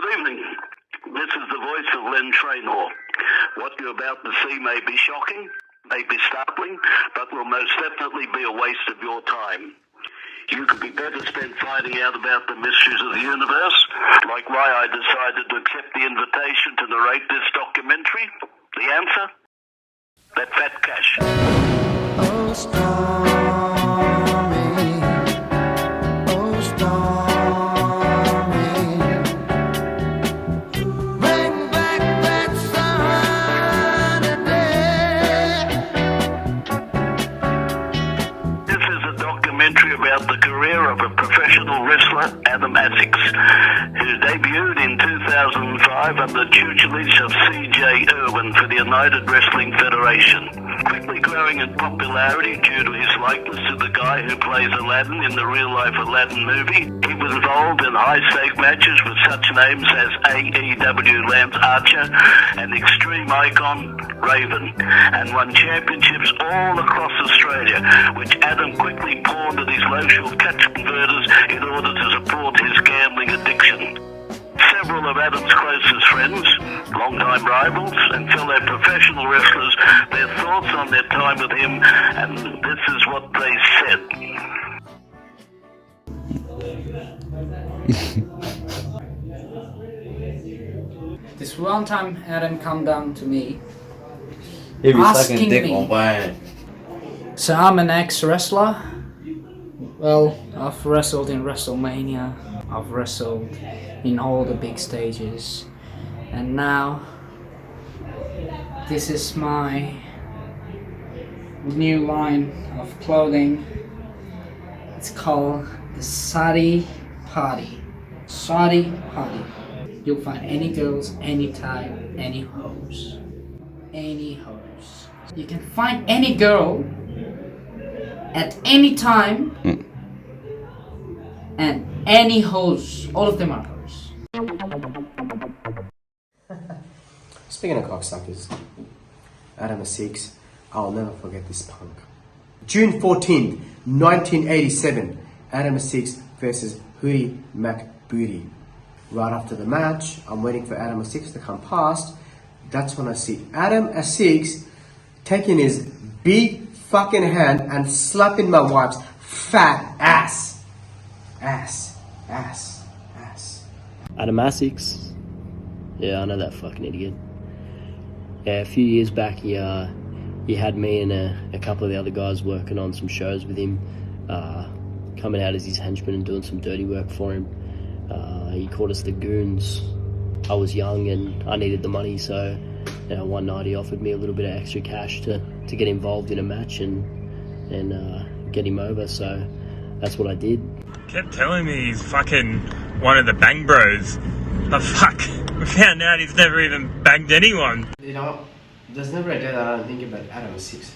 Good evening. This is the voice of Len Traynor. What you're about to see may be shocking, may be startling, but will most definitely be a waste of your time. You could be better spent finding out about the mysteries of the universe, like why I decided to accept the invitation to narrate this documentary. The answer? That fat cash. Oh, stormy, oh, stormy, bring back that sunny day. This is a documentary about the career of a professional wrestler, Adam Asixx, who debuted in 2005 under the tutelage of C.J. Irwin for the United Wrestling Federation. Quickly growing in popularity due to his likeness to the guy who plays Aladdin in the real-life Aladdin movie, he was involved in high-stake matches with such names as AEW Lance Archer and Extreme Icon Raven, and won championships all across Australia, which Adam quickly pawned at his local catch converters in order to support his gambling addiction. Several of Adam's closest friends, longtime rivals, and fellow professional wrestlers, their thoughts on their time with him, and this is what they said. This one time Adam come down to me asking me. So I'm an ex-wrestler. Well, I've wrestled in WrestleMania, I've wrestled in all the big stages, and now this is my new line of clothing. It's called the Sadi Party. Sadi Party. You'll find any girls, any type, any hoes. Any hoes. You can find any girl at any time and any hoes. All of them are hoes. Speaking of cocksuckers, Adam Asixx, I'll never forget this punk. June 14th, 1987, Adam Asixx versus Hootie McBooty. Right after the match, I'm waiting for Adam Asixx to come past. That's when I see Adam Asixx taking his big fucking hand and slapping my wife's fat ass. Ass. Adam Asixx. Yeah, I know that fucking idiot. Yeah, a few years back, he had me and a couple of the other guys working on some shows with him, coming out as his henchman and doing some dirty work for him. He called us the Goons. I was young and I needed the money, so one night he offered me a little bit of extra cash to get involved in a match and get him over, so that's what I did. Kept telling me he's fucking one of the bang bros. But fuck, we found out he's never even banged anyone. You know, there's never a day that I don't think about Adam Asixx.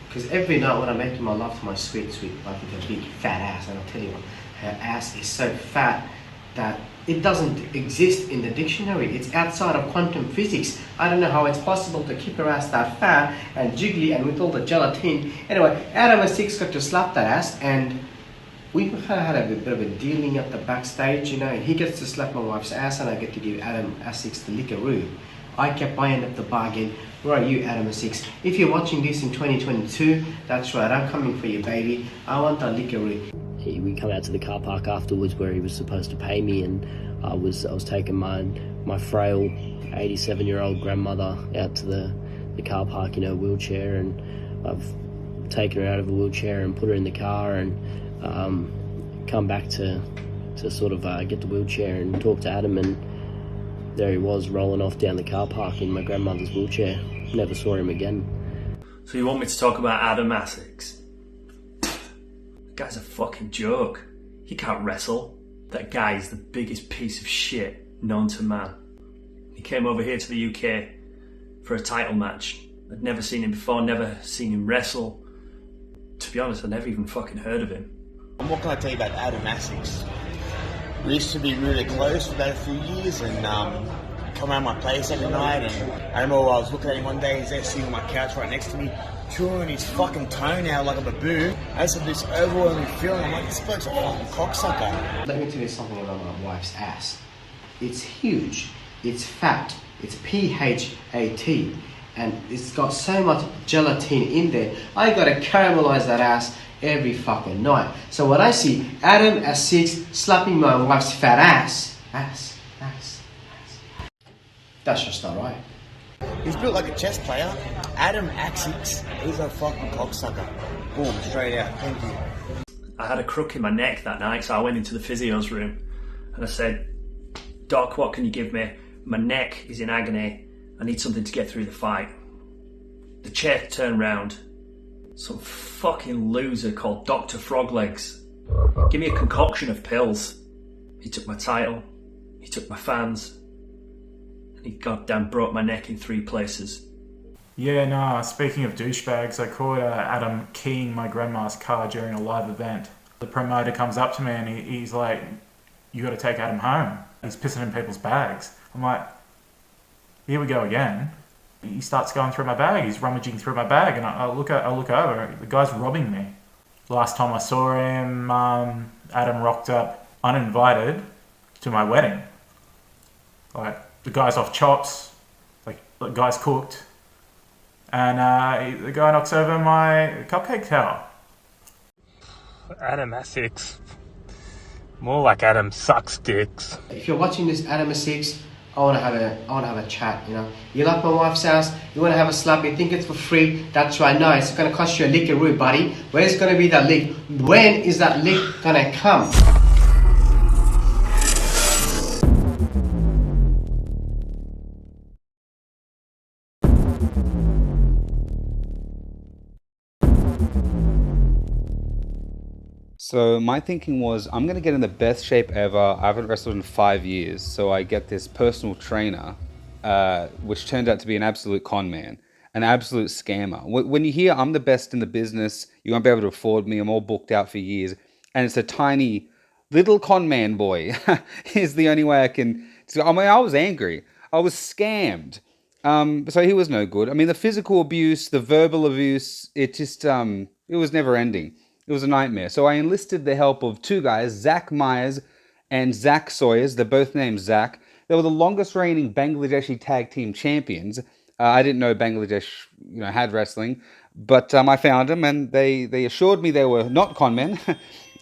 Because every night when I make him, I love my sweet wife with a big fat ass. And I'll tell you what, her ass is so fat that it doesn't exist in the dictionary. It's outside of quantum physics. I don't know how it's possible to keep her ass that fat and jiggly and with all the gelatin. Anyway, Adam Asixx got to slap that ass, and we had a bit of a dealing at the backstage, and he gets to slap my wife's ass and I get to give Adam Asixx the lickaroo. I kept my end of the bargain. Where are you, Adam Asixx? If you're watching this in 2022, that's right, I'm coming for you, baby. I want that lickaroo. We come out to the car park afterwards where he was supposed to pay me, and I was taking my frail 87-year-old grandmother out to the car park in her wheelchair, and I've taken her out of a wheelchair and put her in the car and come back to sort of get the wheelchair and talk to Adam, and there he was rolling off down the car park in my grandmother's wheelchair. Never saw him again. So you want me to talk about Adam Asixx? The guy's a fucking joke. He can't wrestle. That guy is the biggest piece of shit known to man. He came over here to the UK for a title match. I'd never seen him before, never seen him wrestle. To be honest, I'd never even fucking heard of him. And what can I tell you about Adam Asixx? We used to be really close for about a few years, and come around my place every night, and I remember I was looking at him one day, he's there sitting on my couch right next to me, chewing his fucking toenail like a baboon. I just had this overwhelming feeling, I'm like, this bloke's a fucking cocksucker. Let me tell you something about my wife's ass. It's huge, it's fat, it's PHAT, and it's got so much gelatin in there. I gotta caramelize that ass every fucking night. So when I see Adam Asixx slapping my wife's fat ass, that's just not right. He's built like a chess player. Adam Asixx is a fucking cocksucker. Boom, straight out. Thank you. I had a crook in my neck that night, so I went into the physio's room and I said, "Doc, what can you give me? My neck is in agony. I need something to get through the fight." The chair turned round. Some fucking loser called Dr. Froglegs. Give me a concoction of pills. He took my title, he took my fans, and he goddamn broke my neck in 3 places. Yeah, nah, speaking of douchebags, I caught Adam keying my grandma's car during a live event. The promoter comes up to me and he's like, "You gotta take Adam home. He's pissing in people's bags." I'm like, here we go again. He starts going through my bag, he's rummaging through my bag, and I look over, the guy's robbing me. Last time I saw him, Adam rocked up uninvited to my wedding. Like, the guy's off chops, like, the guy's cooked, and the guy knocks over my cupcake tower. Adam Asixx. More like Adam sucks dicks. If you're watching this Adam Asixx, I wanna have a chat, you know. You like my wife's house, you wanna have a slap, you think it's for free, that's right. No, it's gonna cost you a lickaroo, buddy. Where's gonna be that lick? When is that lick gonna come? So my thinking was, I'm going to get in the best shape ever. I haven't wrestled in 5 years, so I get this personal trainer, which turned out to be an absolute con man, an absolute scammer. When you hear I'm the best in the business, you won't be able to afford me, I'm all booked out for years, and it's a tiny little con man boy is the only way I can... I mean, I was angry. I was scammed. So he was no good. I mean, the physical abuse, the verbal abuse, it was never ending. It was a nightmare. So I enlisted the help of 2 guys, Zach Myers and Zach Sawyers. They're both named Zach. They were the longest reigning Bangladeshi tag team champions. I didn't know Bangladesh, had wrestling, but I found them, and they assured me they were not con men,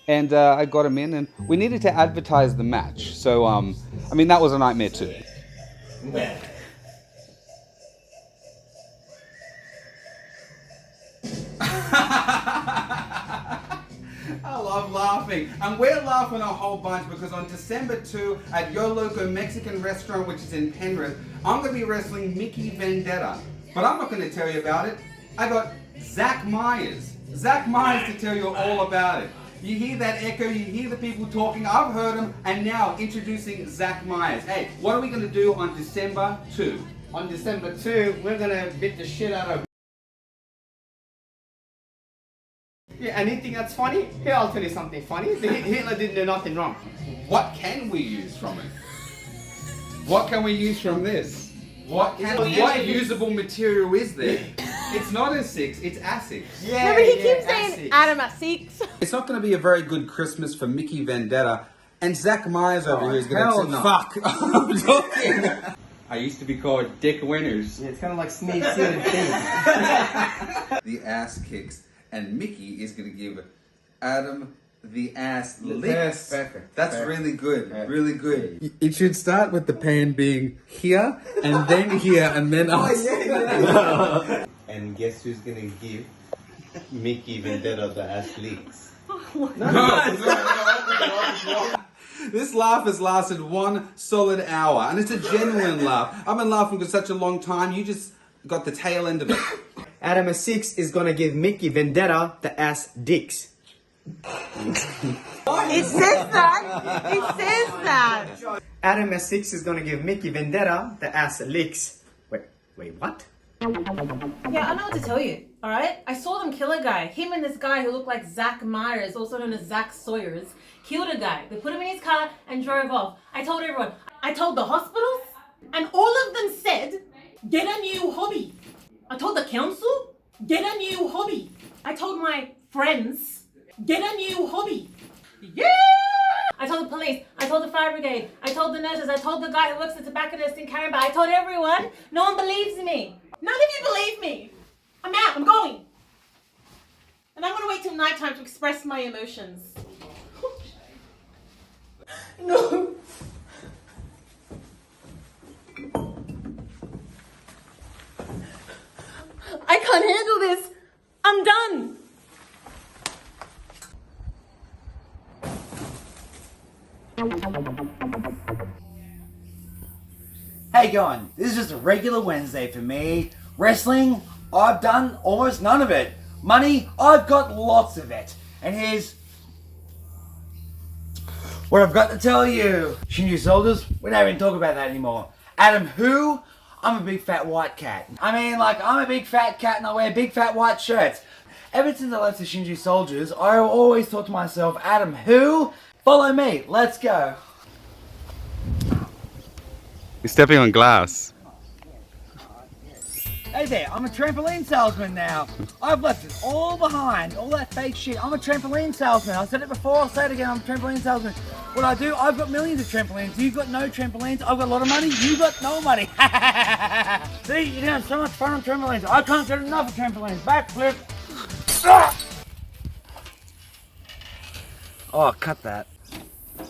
and I got them in, and we needed to advertise the match. So, I mean, that was a nightmare too. I love laughing, and we're laughing a whole bunch because on December 2 at Yo Loco Mexican Restaurant, which is in Penrith, I'm going to be wrestling Mickey Vendetta. But I'm not going to tell you about it. I got Zach Myers to tell you all about it. You hear that echo, you hear the people talking, I've heard them, and now introducing Zach Myers. Hey, what are we going to do on December 2? On December 2, we're going to beat the shit out of... Yeah, anything that's funny? Here, I'll tell you something funny. Hitler didn't do nothing wrong. What can we use from it? What can we use from this? What usable material is there? It's not Asixx, it's Asixx. Yeah, No, but he keeps saying Adam Asixx. It's not going to be a very good Christmas for Mickey Vendetta, and Zach Myers over here is going to fuck. I'm talking. I used to be called Dick Winners. Yeah, it's kind of like Sneak City. The ass kicks, and Mickey is going to give Adam the ass licks. Yes, perfect. That's perfect. really good, really good. It should start with the pan being here, and then here, and then us. And guess who's gonna give Mickey Vendetta the ass licks? This laugh has lasted 1 solid hour, and it's a genuine laugh. I've been laughing for such a long time, you just got the tail end of it. Adam Asixx is gonna give Mickey Vendetta the ass dicks. It says that. It says that. Adam Asixx is gonna give Mickey Vendetta the ass licks. Wait, what? Yeah, I know what to tell you, alright? I saw them kill a guy. Him and this guy who looked like Zach Myers, also known as Zach Sawyers, killed a guy. They put him in his car and drove off. I told everyone. I told the hospitals, and all of them said, get a new hobby. I told the council, get a new hobby. I told my friends, get a new hobby. Yeah! I told the police. I told the fire brigade. I told the nurses. I told the guy who works at the tobacconist in Caringbah. I told everyone. No one believes me. None of you believe me. I'm out. I'm going. And I'm going to wait till nighttime to express my emotions. No. I can't handle this. I'm done. Hey going, this is just a regular Wednesday for me. Wrestling, I've done almost none of it. Money, I've got lots of it. And here's what I've got to tell you. Shinju soldiers, we don't even talk about that anymore. Adam who? I'm a big fat white cat. I mean, like, I'm a big fat cat and I wear big fat white shirts. Ever since I left the Shinju soldiers, I always thought to myself, Adam who? Follow me, let's go. You're stepping on glass. Hey there, I'm a trampoline salesman now. I've left it all behind, all that fake shit. I'm a trampoline salesman. I said it before, I'll say it again, I'm a trampoline salesman. What I do, I've got millions of trampolines. You've got no trampolines. I've got a lot of money. You've got no money. See, you can have so much fun on trampolines. I can't get enough of trampolines. Backflip. Oh, cut that.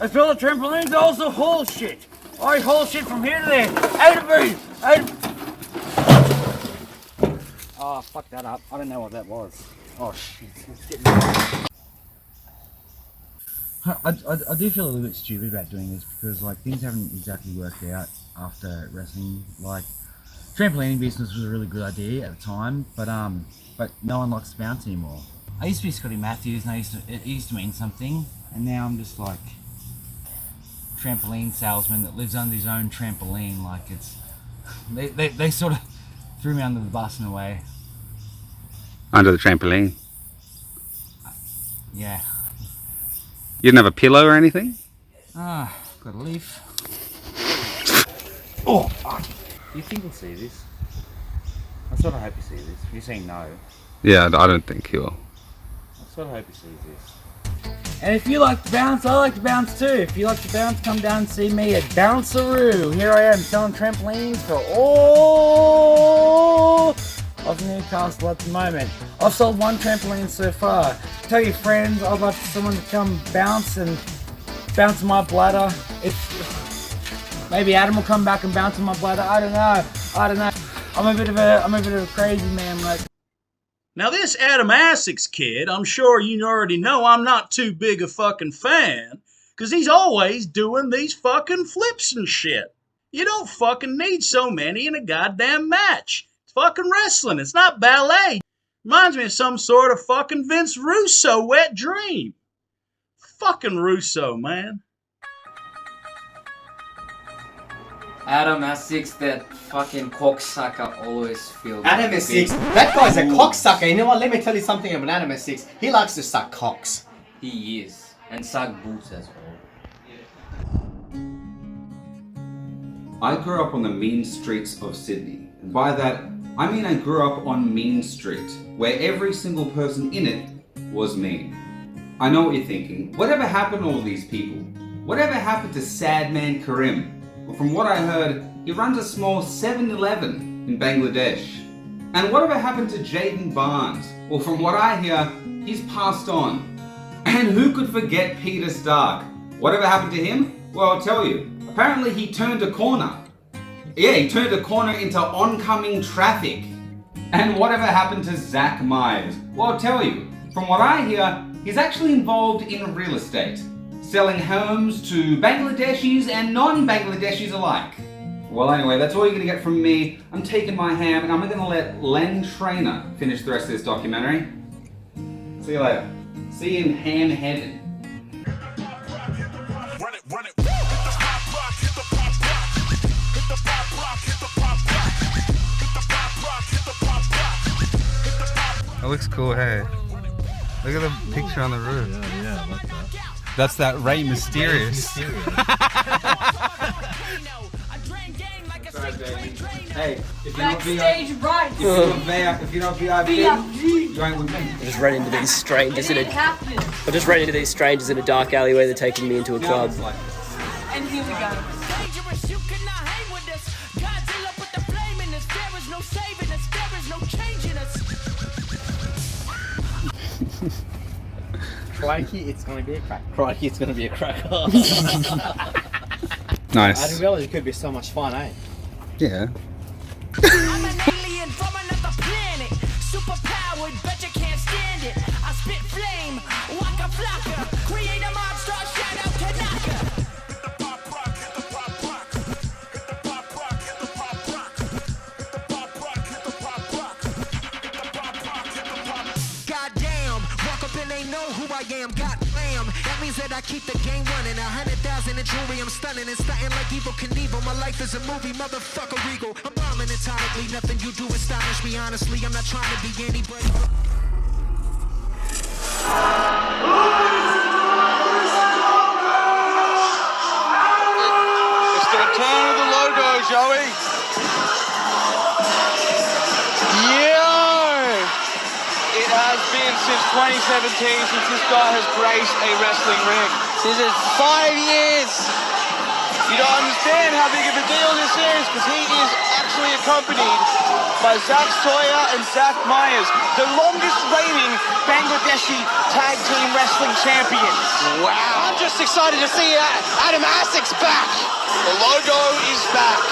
I feel the trampolines are also haul shit. I haul shit from here to there. Out of breathe. Oh, fuck that up. I don't know what that was. Oh, shit. I do feel a little bit stupid about doing this because, like, things haven't exactly worked out after wrestling. Like, trampolining business was a really good idea at the time, but no one likes to bounce anymore. I used to be Scotty Matthews, and it used to mean something, and now I'm just like trampoline salesman that lives under his own trampoline. Like, it's they sort of threw me under the bus in a way. Under the trampoline? Yeah. You didn't have a pillow or anything? Ah, got a leaf. Oh, fuck. Do you think he'll see this? I sort of hope he sees this. You're saying no. Yeah, I don't think he will. I sort of hope he sees this. And if you like to bounce, I like to bounce too. If you like to bounce, come down and see me at Bounceroo. Here I am selling trampolines for all of Newcastle at the moment. I've sold one trampoline so far. Tell your friends, I'd like someone to come bounce my bladder. Maybe Adam will come back and bounce in my bladder. I don't know. I'm a bit of a crazy man, like. Now this Adam Asixx kid, I'm sure you already know I'm not too big a fucking fan, cause he's always doing these fucking flips and shit. You don't fucking need so many in a goddamn match. It's fucking wrestling, it's not ballet. Reminds me of some sort of fucking Vince Russo wet dream. Fucking Russo, man. Adam Asixx, that fucking cocksucker, always feels. Adam Asixx, that guy's a cocksucker. You know what? Let me tell you something about Adam Asixx. He likes to suck cocks. He is, and suck boots as well. I grew up on the mean streets of Sydney. And by that, I mean I grew up on Mean Street, where every single person in it was mean. I know what you're thinking. Whatever happened to all these people? Whatever happened to Sad Man Karim? Well, from what I heard, he runs a small 7-Eleven in Bangladesh. And whatever happened to Jaden Barnes? Well, from what I hear, he's passed on. And who could forget Peter Stark? Whatever happened to him? Well, I'll tell you. Apparently he turned a corner. Yeah, he turned a corner into oncoming traffic. And whatever happened to Zach Myers? Well, I'll tell you. From what I hear, he's actually involved in real estate. Selling homes to Bangladeshis and non-Bangladeshis alike. Well, anyway, that's all you're going to get from me. I'm taking my ham and I'm going to let Len Trainer finish the rest of this documentary. See you later. See you in ham heaven. That looks cool, hey? Look at the picture on the roof. Yeah, I like that. That's that Rey Mysterious. Ray Mysterio. Hey, if you're not Backstage right. if you're not VIP, you ain't with me. I just ran into these strangers in It a. happened. I just ran into these strangers in a dark alleyway. They're taking me into a club. And here we go. Dangerous, you cannot hang with us. Godzilla put the flame in us. There is no saving us. There is no changing us. Crikey, it's gonna be a crack. Crikey, it's gonna be a cracker. Nice. I didn't realize it could be so much fun, eh? Yeah. I'm an alien from another planet. Superpowered, bet you can't stand it. I spit flame, waka flocka. Create a monster, shout out to Naka. Goddamn, walk up and they know who I am. Goddamn, that means that I keep the game running. 100,000 in jewelry, I'm stunning and stunting like Evil Knievel. My life is a movie, motherfucker regal. I'm bombing atomically, nothing you do astonish me. Honestly, I'm not trying to be anybody. It's the return of the logo, Joey. It has been since 2017 since this guy has graced a wrestling ring. This is 5 years. You don't understand how big of a deal this is because he is actually accompanied by Zach Sawyer and Zach Myers, the longest reigning Bangladeshi tag team wrestling champions. Wow. I'm just excited to see Adam Asixx back. The logo is back.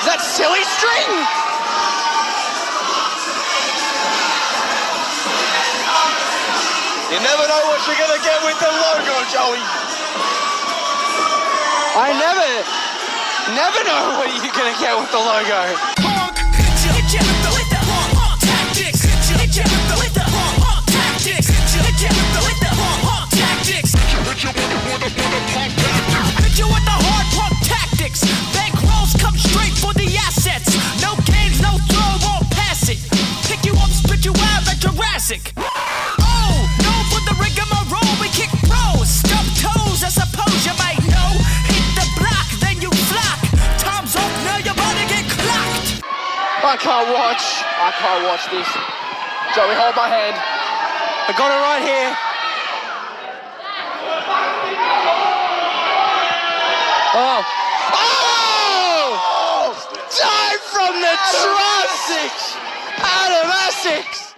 Is that silly string? You never know what you're gonna get with the logo, Joey. I never know what you're gonna get with the logo. Hit you with the hard pump tactics. Bankrolls come straight for the assets. No games, no throw, won't pass it. Pick you up, spit you out like Jurassic. Oh, no for the rigmarole, we kick pros. Stub toes, I suppose you might know. Hit the block, then you flock. Time's up, now you're about to get clocked. I can't watch this. Joey, hold my hand. I got it right here. Oh! Dive from the Asixx! Adam Asixx!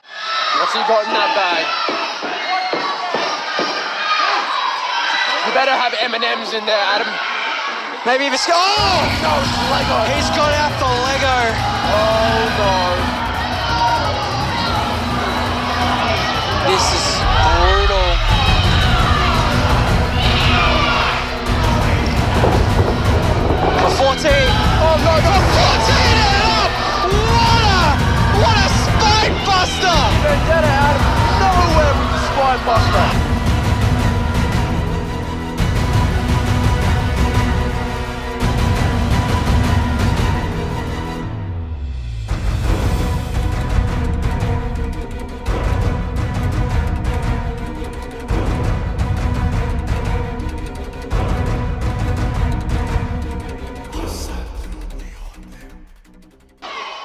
What's he got in that bag? You better have M&M's in there, Adam. Maybe if it's... Oh! No, it's Lego. He's got out the Lego. Oh, no. This is brutal. For 14. Oh, no, no. For 14 and up! What a spine buster! Vendetta out of nowhere with the spine buster.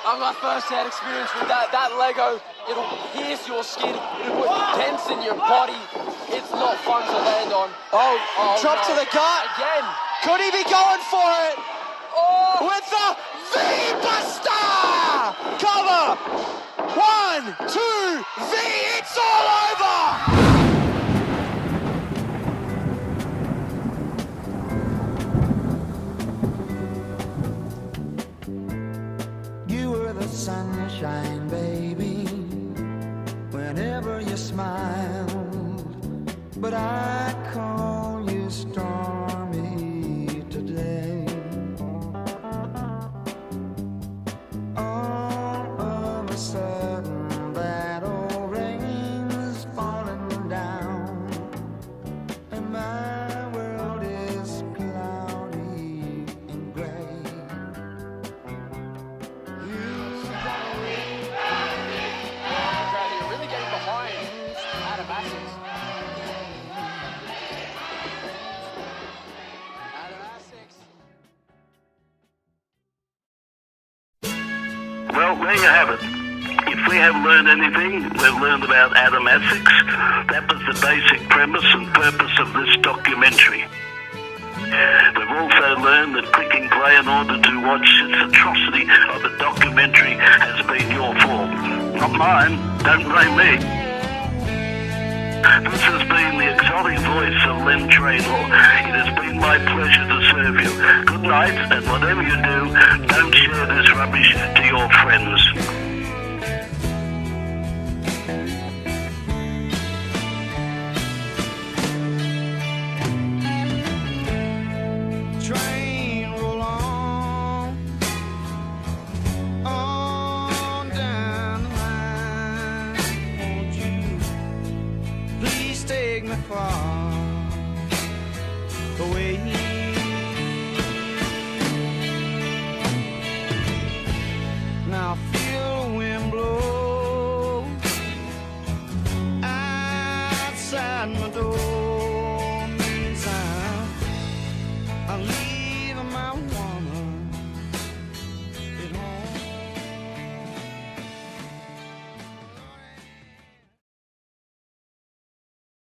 I've got first-hand experience with that. That Lego, it'll pierce your skin. It'll put dents in your body. It's not fun to land on. Oh, drop to the gut. Again. Could he be going for it? Oh, with the V-Buster! Cover. 1, 2, V. It's all over. Sunshine, baby, whenever you smiled, but I call you stormy today. All of a sudden, that old rain's falling down, and my world is cloudy and gray. Well, there you have it. If we have learned anything, we've learned about Adam Asixx. That was the basic premise and purpose of this documentary. We've also learned that clicking play in order to watch this atrocity of a documentary has been your fault. Not mine. Don't blame me. This has been the exotic voice of Len Traynor. It has been my pleasure to serve you. Good night, and whatever you do, don't share this rubbish to your friends. Train roll on down the line. Won't you please take me far away? Now I feel the wind blow outside my door. Meantime, I'm leaving my one.